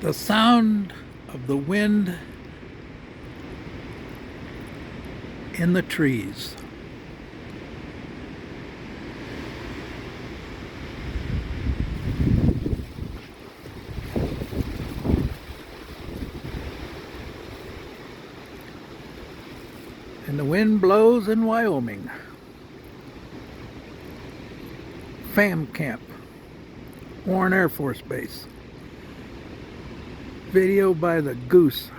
The sound of the wind in the trees. And the wind blows in Wyoming. FAM Camp, Warren Air Force Base. Video by the Goose.